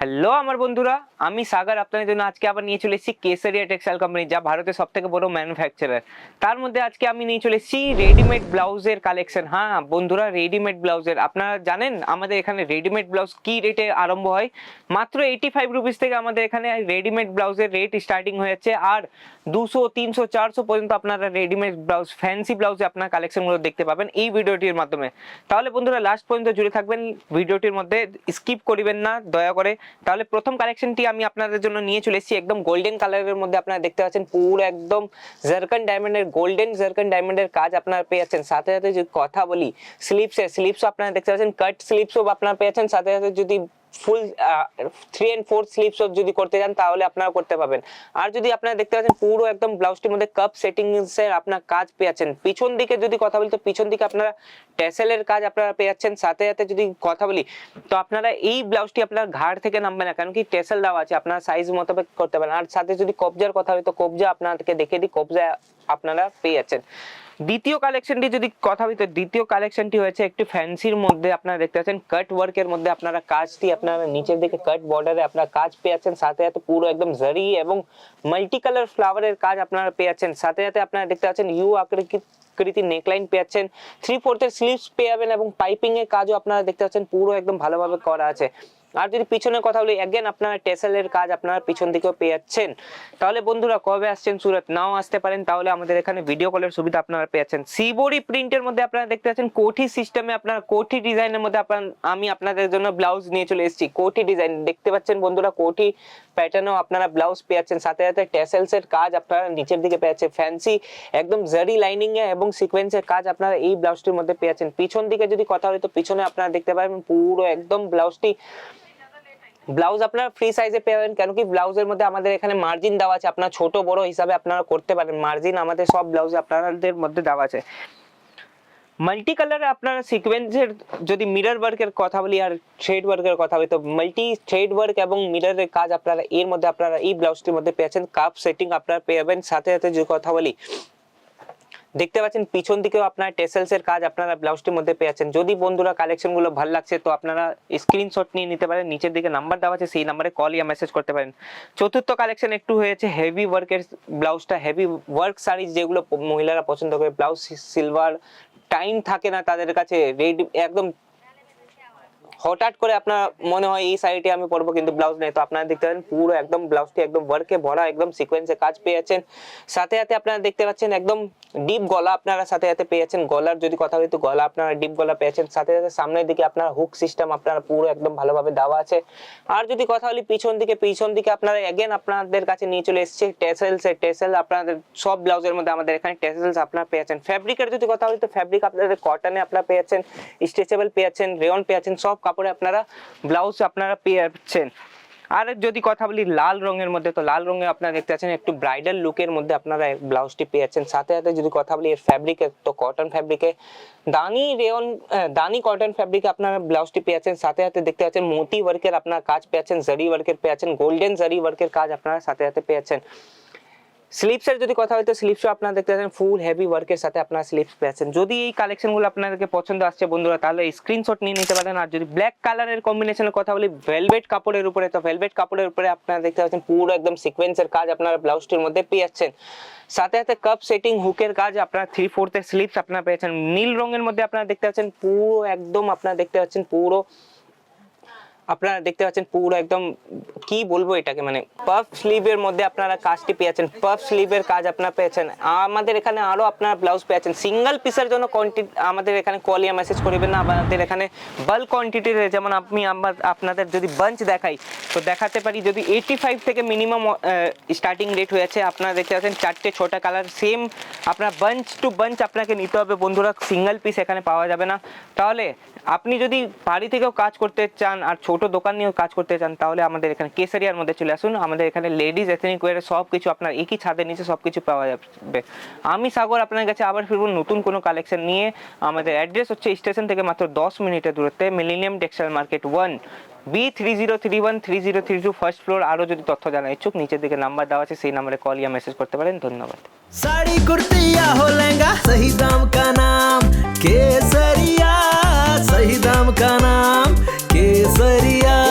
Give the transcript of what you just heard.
Hello আমার বন্ধুরা, আমি সাগর আপনাদের জন্য আজকে আবার নিয়ে চলে এসেছি কেসারিয়া টেক্সটাইল কোম্পানি, যা ভারতের সব থেকে বড় ম্যানুফ্যাকচারার। তার মধ্যে আজকে আমি নিয়ে চলে এসেছি রেডিমেড ব্লাউজের কালেকশন। হ্যাঁ বন্ধুরা, রেডিমেড ব্লাউজের আপনারা জানেন আমাদের এখানে রেডিমেড ব্লাউজ কি রেটে আরম্ভ হয়। মাত্র 85 রুপিস থেকে আমাদের এখানে রেডিমেড ব্লাউজের রেট স্টার্টিং হয়ে যাচ্ছে, আর 200, 300, 400 পর্যন্ত আপনারা রেডিমেড ব্লাউজ, ফ্যান্সি ব্লাউজে আপনার কালেকশনগুলো দেখতে পাবেন এই ভিডিওটির মাধ্যমে। তাহলে বন্ধুরা লাস্ট পর্যন্ত জুড়ে থাকবেন, ভিডিওটির মধ্যে স্কিপ করিবেন না দয়া করে। তাহলে প্রথম কালেকশনটি আমি আপনাদের জন্য নিয়ে চলে এসেছি একদম গোল্ডেন কালারের মধ্যে। আপনারা দেখতে পাচ্ছেন পুরো একদম জারকান ডায়মন্ডের, গোল্ডেন জারকান ডায়মন্ডের কাজ আপনারা পেয়ে যাচ্ছেন। সাথে সাথে যদি কথা বলি স্লিপসও আপনারা দেখতে পাচ্ছেন, কাট স্লিপসও আপনারা পেয়ে যাচ্ছেন। সাথে সাথে যদি ফুল 3 and 4 স্লিপস যদি করতে চান তাহলে আপনারা করতে পারবেন। আর যদি আপনারা দেখতে পাচ্ছেন পুরো একদম ব্লাউজটির মধ্যে কাপ সেটিংস এর আপনার কাজ পেয়ে যাচ্ছেন। পিছন দিকে যদি কথা বলি তো পিছন দিকে আপনারা টেসেলের কাজ আপনারা পেয়ে যাচ্ছেন। সাথে সাথে যদি কথা বলি তো আপনারা এই ব্লাউজটি আপনার ঘাড় থেকে নামবে না, কারণ কি টেসেল দেওয়া আছে, আপনারা সাইজ মোতাবেক করতে পারেন। আর সাথে যদি কবজার কথা বলি তো কবজা আপনাদেরকে দেখিয়ে দিই, কবজা আপনারা পেয়ে যাচ্ছেন। দ্বিতীয় কালেকশনটি যদি কথা বলি তো দ্বিতীয় কালেকশনটি হয়েছে একটু ফ্যান্সির মধ্যে। আপনারা দেখতে পাচ্ছেন কাট ওয়ার্কের মধ্যে আপনারা কাজটি আপনারা নিচের দিকে কাট বর্ডারে আপনারা কাজ পেয়ে যাচ্ছেন। সাথে সাথে পুরো একদম জারি এবং মাল্টি কালার ফ্লাওয়ারের কাজ আপনারা পেয়ে যাচ্ছেন। সাথে সাথে আপনারা দেখতে পাচ্ছেন ইউ আকৃতি নেকলাইন পেয়ে যাচ্ছেন, 3/4 স্লিভস পেয়ে যাবেন এবং পাইপিং এর কাজও আপনারা দেখতে পাচ্ছেন পুরো একদম ভালোভাবে করা আছে। আর যদি পিছনের কথা বলি অ্যাগেন আপনারা টেসেলের কাজ আপনারা পিছন দিকেও পেয়ে যাচ্ছেন। তাহলে বন্ধুরা কবে আসছেন সুরত, নাও আসতে পারেন, তাহলে আমাদের এখানে ভিডিও কলের সুবিধা আপনারা পেয়ে যাচ্ছেন। সিবোরি প্রিন্টের মধ্যে আপনারা দেখতে পাচ্ছেন কোঠি সিস্টেমে, আপনারা কোঠি ডিজাইনের মধ্যে আমি আপনাদের জন্য ব্লাউজ নিয়ে চলে এসেছি। কোঠি ডিজাইন দেখতে পাচ্ছেন বন্ধুরা, কোঠি প্যাটার্নেও আপনারা ব্লাউজ পেয়ে যাচ্ছেন। সাথে সাথে টেসেলস এর কাজ আপনারা নিচের দিকে পেয়ে যাচ্ছেন, ফ্যান্সি একদম জারি লাইনিং এ এবং সিকোয়েন্সের কাজ আপনারা এই ব্লাউজটির মধ্যে পেয়ে যাচ্ছেন। পিছন দিকে যদি কথা বলি তো পিছনে আপনারা দেখতে পাবেন পুরো একদম ব্লাউজ আপনারা ফ্রি সাইজে পেয়ে যাবেন, কেন কি ব্লাউজের মধ্যে আমাদের এখানে মার্জিন দেওয়া আছে, আপনারা ছোট বড় হিসাবে আপনারা করতে পারেন। মার্জিন আমাদের সব ব্লাউজে আপনাদের মধ্যে দেওয়া আছে। মাল্টি কালারে আপনারা সিকোয়েন্সের যদি মিরর ওয়ার্কের কথা বলি আর থ্রেড ওয়ার্কের কথা বলি তো মাল্টি থ্রেড ওয়ার্ক এবং মিররের কাজ আপনারা এর মধ্যে আপনারা এই ব্লাউজটির মধ্যে পেয়েছেন। কাপ সেটিং আপনারা পেয়ে যাবেন। সাথে সাথে যদি কথা বলি দেখতে পাচ্ছেন পিছন দিকেও আপনার টেসেলস এর কাজ আপনারা ব্লাউজটির মধ্যে পেয়ে যাচ্ছেন। যদি বন্ধুরা কালেকশন গুলো ভালো লাগছে তো আপনারা স্ক্রিনশট নিয়ে নিতে পারেন, নিচের দিকে নাম্বার দেওয়া আছে সেই নাম্বারে কল ইয়া মেসেজ করতে পারেন। চতুর্থ কালেকশন একটু হয়েছে হেভি ওয়ার্কের ব্লাউজটা, হেভি ওয়ার্ক শাড়ি যেগুলো মহিলারা পছন্দ করে, ব্লাউজ সিলভার টাইম থাকে না তাদের কাছে, রেডি একদম হঠাৎ করে আপনার মনে হয় এই শাড়িটি আমি পরবো কিন্তু ব্লাউজ নেই, তো আপনারা দেখতে পাচ্ছেন পুরো একদম ব্লাউজটি একদম ওয়ার্কে ভরা, একদম সিকোয়েন্সে কাজ পেয়ে যাচ্ছেন। সাথে সাথে আপনারা দেখতে পাচ্ছেন একদম ডিপ গলা আপনারা সাথে সাথে পেয়ে যাচ্ছেন। গলার যদি কথা বলি তো গলা আপনারা ডিপ গলা পেয়ে যাচ্ছেন। সাথে সাথে সামনের দিকে আপনারা হুক সিস্টেম আপনারা পুরো একদম ভালোভাবে দেওয়া আছে। আর যদি কথা বলি পিছন দিকে আপনারা এগেন আপনাদের কাছে নিয়ে চলে এসেছে টেসেল আপনাদের সব ব্লাউজের মধ্যে আমাদের এখানে টেসেলস আপনারা পেয়ে যাচ্ছেন। ফ্যাব্রিকের যদি কথা বলি তো ফ্যাব্রিক আপনাদের কটনে আপনারা পেয়ে যাচ্ছেন, স্ট্রেচেবল পেয়ে যাচ্ছেন, রেয়ন পেয়ে যাচ্ছেন, সব কাপড়ে আপনারা ব্লাউজ আপনারা পেয়ে যাচ্ছেন। আর যদি কথা বলি লাল রঙের মধ্যে তো লাল রঙে আপনারা দেখতে পাচ্ছেন একটু ব্রাইডাল লুকের মধ্যে আপনারা ব্লাউজটি পেয়ে যাচ্ছেন। সাথে সাথে যদি কথা বলি এর ফ্যাব্রিকে তো কটন ফ্যাব্রিকে দানি কটন ফ্যাব্রিকে আপনারা ব্লাউজটি পেয়ে যাচ্ছেন। সাথে সাথে দেখতে পাচ্ছেন মোতি ওয়ার্কের আপনারা কাজ পেয়ে যাচ্ছেন, জারি ওয়ার্কের পেয়ে যাচ্ছেন, গোল্ডেন জারি ওয়ার্কের কাজ আপনারা সাথে সাথে পেয়ে যাচ্ছেন। স্লিপসের যদি কথা হয় তো স্লিপসও আপনারা দেখতে পাচ্ছেন ফুল হেভি ওয়ার্কের সাথে আপনারা স্লিপস পেয়েছেন। যদি এই কালেকশনগুলো আপনাদেরকে পছন্দ আসছে বন্ধুরা তাহলে স্ক্রিনশট নিয়ে নিতে পারেন। আর যদি ব্ল্যাক কালারের কম্বিনেশনের কথা বলি ভেলভেট কাপড়ের উপরে তো ভেলভেট কাপড়ের উপরে আপনারা দেখতে পাচ্ছেন পুরো একদম সিকোয়েন্সের কাজ আপনারা ব্লাউজটির মধ্যে পেয়ে যাচ্ছেন। সাথে সাথে কাপ সেটিং হুকের কাজ আপনারা 3/4 স্লিপস আপনারা পেয়েছেন। নীল রঙের মধ্যে আপনারা দেখতে পাচ্ছেন পুরো একদম আপনারা দেখতে পাচ্ছেন পুরো একদম কি বলবো এটাকে, মানে পাফ স্লিভের মধ্যে আপনারা কাজটি পেয়েছেন, পাফ স্লিভের কাজ আপনারা পেয়েছেন। আমাদের এখানে আরো আপনারা ব্লাউজ পেয়েছেন। সিঙ্গেল পিসের জন্য কোয়ান্টিটি আমাদের এখানে কল ইয়া মেসেজ করবেন না, আমাদের এখানে বাল্ক কোয়ান্টিটির, যেমন আপনাদের যদি বাঞ্চ দেখাই তো দেখাতে পারি। যদি 85 থেকে মিনিমাম স্টার্টিং রেট হয়েছে আপনারা দেখতে পাচ্ছেন 4টে 6টা কালার সেম আপনার বাঞ্চ টু বাঞ্চ আপনাকে নিতে হবে বন্ধুরা, সিঙ্গেল পিস এখানে পাওয়া যাবে না। তাহলে আপনি যদি বাড়ি থেকেও কাজ করতে চান আর ছোট দোকান নিয়েও কাজ করতে চান তাহলে আমাদের এখানে কেসারিয়ার মধ্যে চলে আসুন। আমাদের এখানে লেডিজ এথনিক ওয়্যারের সব কিছু আপনার একই ছাদের নিচে সব কিছু পাওয়া যাবে। আমি সাগর আপনার কাছে আবার ফিরবো নতুন কোনো কালেকশন নিয়ে। আমাদের অ্যাড্রেস হচ্ছে স্টেশন থেকে মাত্র 10 মিনিটের দূরত্বে, millennium textile market 1, B30313032 first floor. আরো যদি তথ্য জানার ইচ্ছুক নিচের দিকে নাম্বার দেওয়া আছে সেই নাম্বারে কল ইয়া মেসেজ করতে পারেন। ধন্যবাদ। साड़ी कुर्ती या हो लहंगा सही दाम का नाम केसरिया, सही दाम का नाम केसरिया।